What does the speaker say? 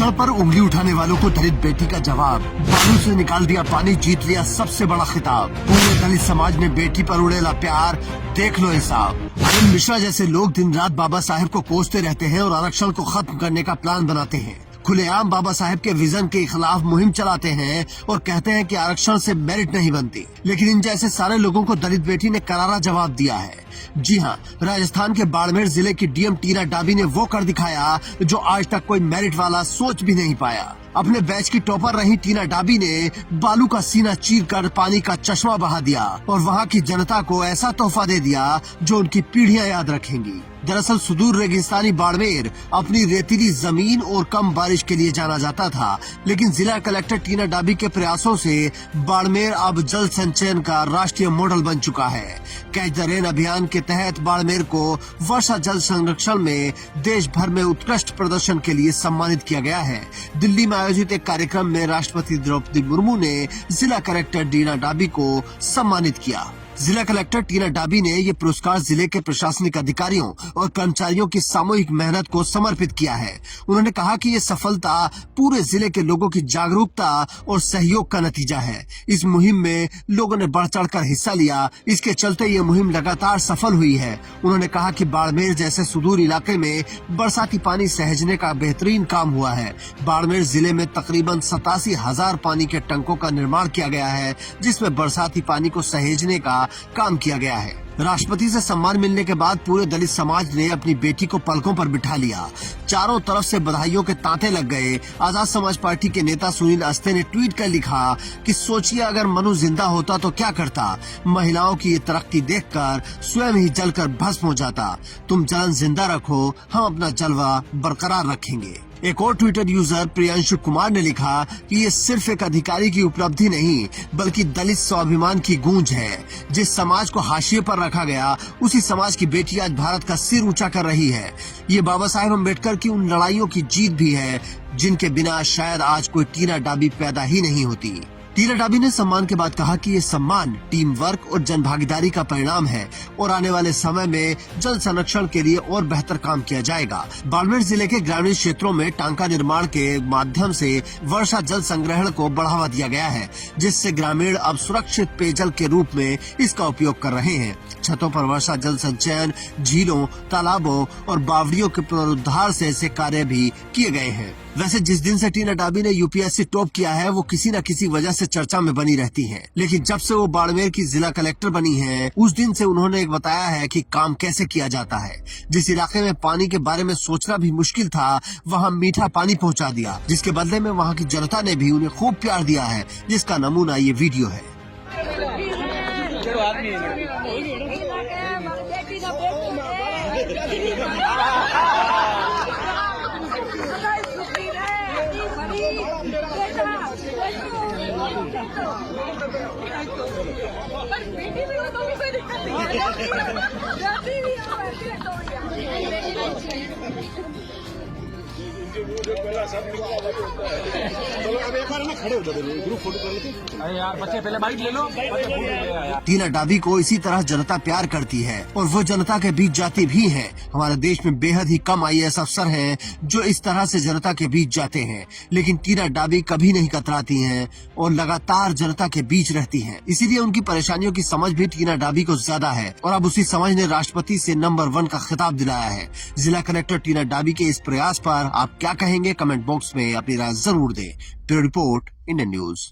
आरक्षण पर उंगली उठाने वालों को दलित बेटी का जवाब। बालू से निकाल दिया पानी, जीत लिया सबसे बड़ा खिताब। पूरे दलित समाज ने बेटी पर उड़ेला प्यार, देख लो हिसाब। अनिल मिश्रा जैसे लोग दिन रात बाबा साहेब को कोसते रहते हैं और आरक्षण को खत्म करने का प्लान बनाते हैं। खुलेआम बाबा साहेब के विजन के खिलाफ मुहिम चलाते हैं और कहते हैं कि आरक्षण से मेरिट नहीं बनती। लेकिन इन जैसे सारे लोगों को दलित बेटी ने करारा जवाब दिया है। जी हाँ, राजस्थान के बाड़मेर जिले की डीएम टीना डाबी ने वो कर दिखाया जो आज तक कोई मेरिट वाला सोच भी नहीं पाया। अपने बैच की टॉपर रही टीना डाबी ने बालू का सीना चीरकर पानी का चश्मा बहा दिया और वहाँ की जनता को ऐसा तोहफा दे दिया जो उनकी पीढ़ियां याद रखेंगी। दरअसल सुदूर रेगिस्तानी बाड़मेर अपनी रेतीली जमीन और कम बारिश के लिए जाना जाता था, लेकिन जिला कलेक्टर टीना डाबी के प्रयासों से बाड़मेर अब जल संचयन का राष्ट्रीय मॉडल बन चुका है। कैच द रेन अभियान के तहत बाड़मेर को वर्षा जल संरक्षण में देश भर में उत्कृष्ट प्रदर्शन के लिए सम्मानित किया गया है। दिल्ली में आयोजित एक कार्यक्रम में राष्ट्रपति द्रौपदी मुर्मू ने जिला कलेक्टर टीना डाबी को सम्मानित किया। जिला कलेक्टर टीना डाबी ने ये पुरस्कार जिले के प्रशासनिक अधिकारियों और कर्मचारियों की सामूहिक मेहनत को समर्पित किया है। उन्होंने कहा कि ये सफलता पूरे जिले के लोगों की जागरूकता और सहयोग का नतीजा है। इस मुहिम में लोगों ने बढ़ चढ़कर हिस्सा लिया, इसके चलते ये मुहिम लगातार सफल हुई है। उन्होंने कहा कि बाड़मेर जैसे सुदूर इलाके में बरसाती पानी सहेजने का बेहतरीन काम हुआ है। बाड़मेर जिले में तकरीबन 87,000 पानी के टंकों का निर्माण किया गया है, जिसमें बरसाती पानी को सहेजने का काम किया गया है। राष्ट्रपति से सम्मान मिलने के बाद पूरे दलित समाज ने अपनी बेटी को पलकों पर बिठा लिया। चारों तरफ से बधाइयों के तांते लग गए। आजाद समाज पार्टी के नेता सुनील अस्ते ने ट्वीट कर लिखा कि सोचिए अगर मनु जिंदा होता तो क्या करता। महिलाओं की ये तरक्की देखकर स्वयं ही जलकर भस्म हो जाता। तुम जलन जिंदा रखो, हम अपना जलवा बरकरार रखेंगे। एक और ट्विटर यूजर प्रियांशु कुमार ने लिखा कि ये सिर्फ एक अधिकारी की उपलब्धि नहीं बल्कि दलित स्वाभिमान की गूंज है। जिस समाज को हाशिए पर रखा गया उसी समाज की बेटी आज भारत का सिर ऊंचा कर रही है। ये बाबा साहेब अम्बेडकर की उन लड़ाइयों की जीत भी है जिनके बिना शायद आज कोई टीना डाबी पैदा ही नहीं होती। टीना डाबी ने सम्मान के बाद कहा कि ये सम्मान टीम वर्क और जन भागीदारी का परिणाम है और आने वाले समय में जल संरक्षण के लिए और बेहतर काम किया जाएगा। बाड़मेर जिले के ग्रामीण क्षेत्रों में टांका निर्माण के माध्यम से वर्षा जल संग्रहण को बढ़ावा दिया गया है, जिससे ग्रामीण अब सुरक्षित पेयजल के रूप में इसका उपयोग कर रहे हैं। छतों पर वर्षा जल संचयन, झीलों, तालाबों और बावड़ियों के पुनरुद्धार से ऐसे कार्य भी किए गए हैं। वैसे जिस दिन से टीना डाबी ने यूपीएससी टॉप किया है वो किसी न किसी वजह से चर्चा में बनी रहती हैं। लेकिन जब से वो बाड़मेर की जिला कलेक्टर बनी है उस दिन से उन्होंने एक बताया है कि काम कैसे किया जाता है। जिस इलाके में पानी के बारे में सोचना भी मुश्किल था वहाँ मीठा पानी पहुँचा दिया, जिसके बदले में वहाँ की जनता ने भी उन्हें खूब प्यार दिया है, जिसका नमूना ये वीडियो है। अरे यार बच्चे पहले बाइक ले लो। टीना डाबी को इसी तरह जनता प्यार करती है और वो जनता के बीच जाती भी है। हमारे देश में बेहद ही कम आईएएस अफसर हैं जो इस तरह से जनता के बीच जाते हैं, लेकिन टीना डाबी कभी नहीं कतराती हैं और लगातार जनता के बीच रहती हैं। इसीलिए उनकी परेशानियों की समझ भी टीना डाबी को ज्यादा है और अब उसी समझ ने राष्ट्रपति से नंबर 1 का खिताब दिलाया है। जिला कलेक्टर टीना डाबी के इस प्रयास पर आप क्या कहेंगे? कमेंट बॉक्स में अपनी राय जरूर दें। Bureau report, Indian news.